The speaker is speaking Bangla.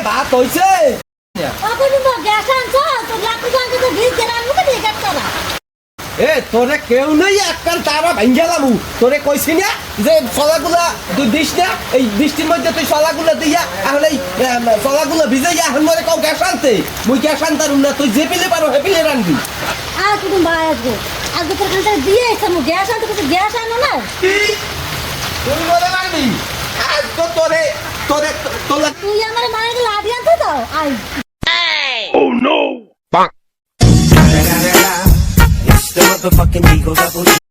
ভাত হইছে এ তোরে কেউ নেই একবার তারা ভাঙ্গেলাম তোরে কইছি না যে চলাগুলা তুই দিস না এই বৃষ্টির মধ্যে তুই চলাগুলা দিয়া তাহলে এই চলাগুলা ভিজে গিয়া এখন মরে কাউ গ্যাস আনতে মুই গ্যাস আনতারুম না তুই যে পিলে পারো হে পিলে রানবি আর তুমি ভাই আজকে আজকে তোর কাছে দিয়ে এসে মু গ্যাস আনতে কিছু গ্যাস আনো না তুই মরে মারবি আজ তো তোরে তোরে তোলা তুই আমার মায়ের লাঠি আনতে দাও I Oh no! It's the motherfucking Eagle Double G.